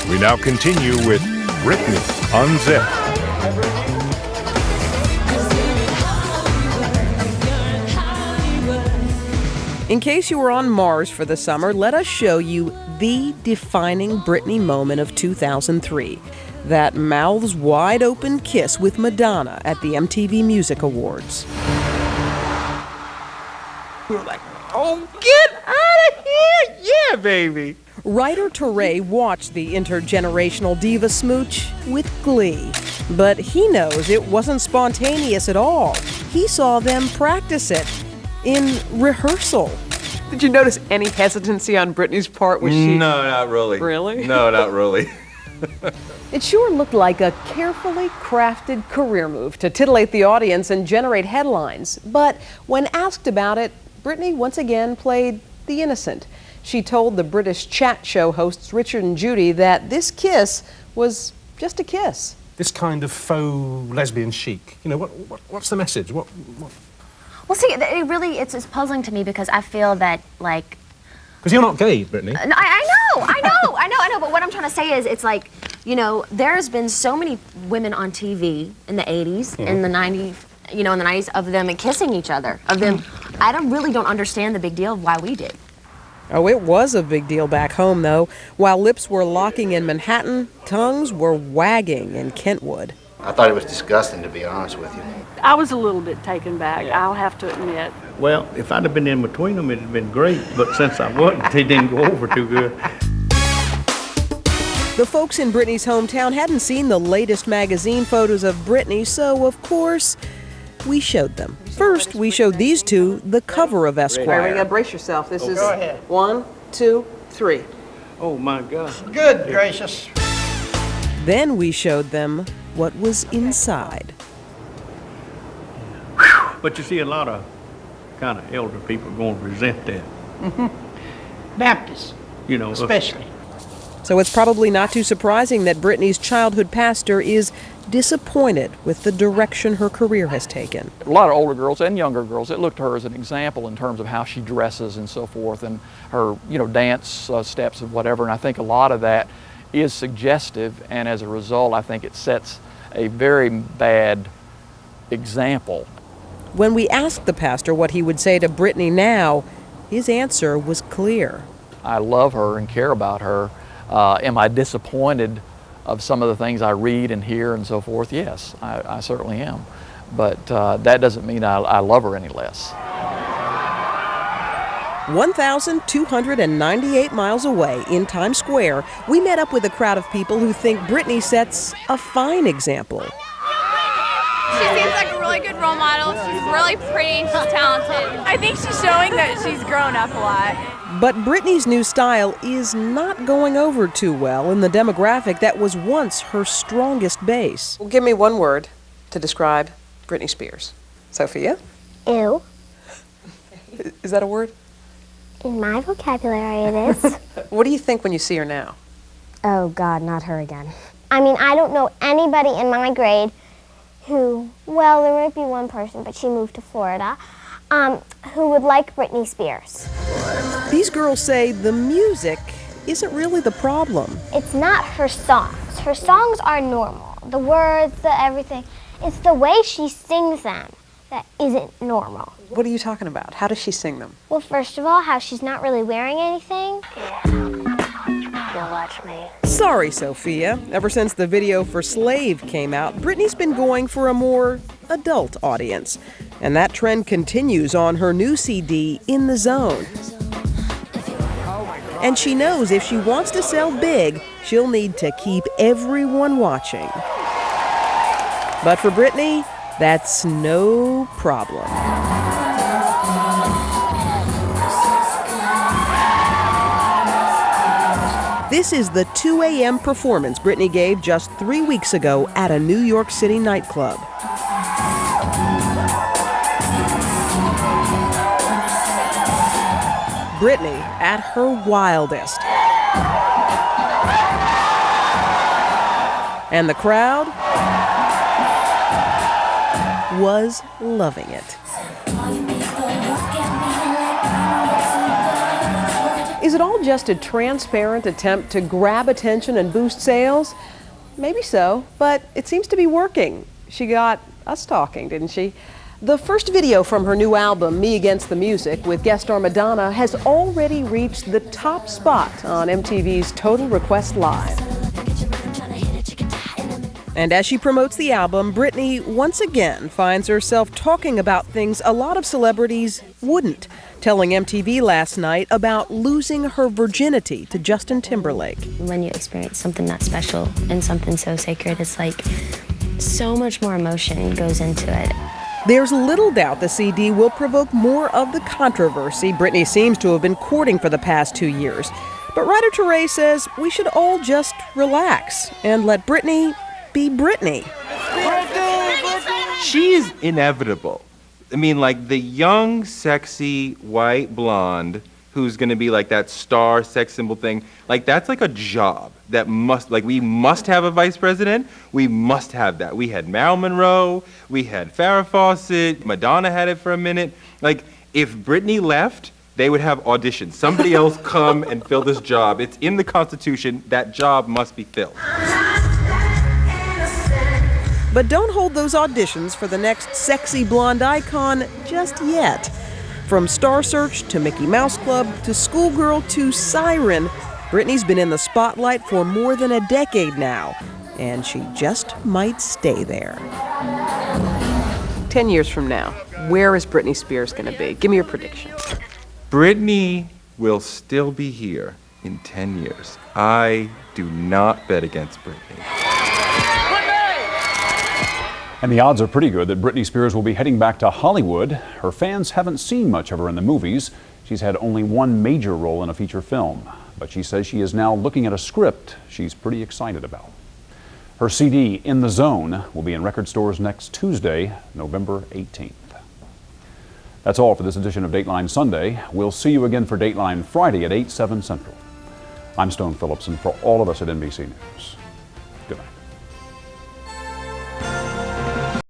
We now continue with Britney, Unzipped. In case you were on Mars for the summer, let us show you the defining Britney moment of 2003. That mouths wide open kiss with Madonna at the MTV Music Awards. We were like, oh, get out of here! Yeah, baby! Writer Teray watched the intergenerational diva smooch with glee. But he knows it wasn't spontaneous at all. He saw them practice it in rehearsal. Did you notice any hesitancy on Britney's part? Was she? No, not really. Really? No, not really. It sure looked like a carefully crafted career move to titillate the audience and generate headlines. But when asked about it, Britney once again played the innocent. She told the British chat show hosts Richard and Judy that this kiss was just a kiss. This kind of faux lesbian chic. You know, what's the message? What? Well, see, it's puzzling to me because I feel that, like... Because you're not gay, Britney. No, I know, but what I'm trying to say is, it's like, you know, there's been so many women on TV in the 80s, in the 90s, you know, in the 90s, of them kissing each other, of them. I really don't understand the big deal of why we did. Oh, it was a big deal back home, though. While lips were locking in Manhattan, tongues were wagging in Kentwood. I thought it was disgusting, to be honest with you. I was a little bit taken back, I'll have to admit. Well, if I'd have been in between them, it'd have been great, but since I wasn't, they didn't go over too good. The folks in Britney's hometown hadn't seen the latest magazine photos of Britney, so of course, we showed them. First, we showed these two the cover of Esquire. All right, brace yourself. This is Go ahead. 1, 2, 3. Oh, my God. Good gracious. Then we showed them what was inside. But you see, a lot of kind of elder people going to resent that. Baptists, You know, especially. So it's probably not too surprising that Britney's childhood pastor is disappointed with the direction her career has taken. A lot of older girls and younger girls, it looked to her as an example in terms of how she dresses and so forth, and her, you know, dance steps and whatever. And I think a lot of that is suggestive, and as a result, I think it sets a very bad example. When we asked the pastor what he would say to Britney now, his answer was clear. I love her and care about her. Am I disappointed of some of the things I read and hear and so forth? Yes, I certainly am. But that doesn't mean I love her any less. 1,298 miles away in Times Square, we met up with a crowd of people who think Britney sets a fine example. She seems like a really good role model. She's really pretty and she's talented. I think she's showing that she's grown up a lot. But Britney's new style is not going over too well in the demographic that was once her strongest base. Well, give me one word to describe Britney Spears. Sophia? Ew. Is that a word? In my vocabulary, it is. What do you think when you see her now? Oh, God, not her again. I mean, I don't know anybody in my grade who, well, there might be one person, but she moved to Florida, who would like Britney Spears. These girls say the music isn't really the problem. It's not her songs. Her songs are normal. The words, the everything. It's the way she sings them that isn't normal. What are you talking about? How does she sing them? Well, first of all, how she's not really wearing anything. You'll watch me. Sorry, Sophia. Ever since the video for Slave came out, Britney's been going for a more adult audience. And that trend continues on her new CD, In the Zone. And she knows if she wants to sell big, she'll need to keep everyone watching. But for Britney, that's no problem. This is the 2 a.m. performance Britney gave just 3 weeks ago at a New York City nightclub. Britney at her wildest. And the crowd was loving it. Is it all just a transparent attempt to grab attention and boost sales? Maybe so, but it seems to be working. She got us talking, didn't she? The first video from her new album, Me Against the Music, with guest star Madonna, has already reached the top spot on MTV's Total Request Live. And as she promotes the album, Britney once again finds herself talking about things a lot of celebrities wouldn't, telling MTV last night about losing her virginity to Justin Timberlake. When you experience something that special and something so sacred, it's like so much more emotion goes into it. There's little doubt the CD will provoke more of the controversy Britney seems to have been courting for the past 2 years. But writer Teray says we should all just relax and let Britney be Britney. She is inevitable. I mean, like the young, sexy, white blonde who's gonna be like that star sex symbol thing, like that's like a job that must, like we must have a vice president, we must have that. We had Marilyn Monroe, we had Farrah Fawcett, Madonna had it for a minute. Like if Britney left, they would have auditions. Somebody else come and fill this job. It's in the Constitution, that job must be filled. But don't hold those auditions for the next sexy blonde icon just yet. From Star Search to Mickey Mouse Club to Schoolgirl to Siren, Britney's been in the spotlight for more than a decade now, and she just might stay there. 10 years from now, where is Britney Spears going to be? Give me your prediction. Britney will still be here in 10 years. I do not bet against Britney. And the odds are pretty good that Britney Spears will be heading back to Hollywood. Her fans haven't seen much of her in the movies. She's had only one major role in a feature film, but she says she is now looking at a script she's pretty excited about. Her CD, In the Zone, will be in record stores next Tuesday, November 18th. That's all for this edition of Dateline Sunday. We'll see you again for Dateline Friday at 8/7 Central. I'm Stone Phillips, and for all of us at NBC News,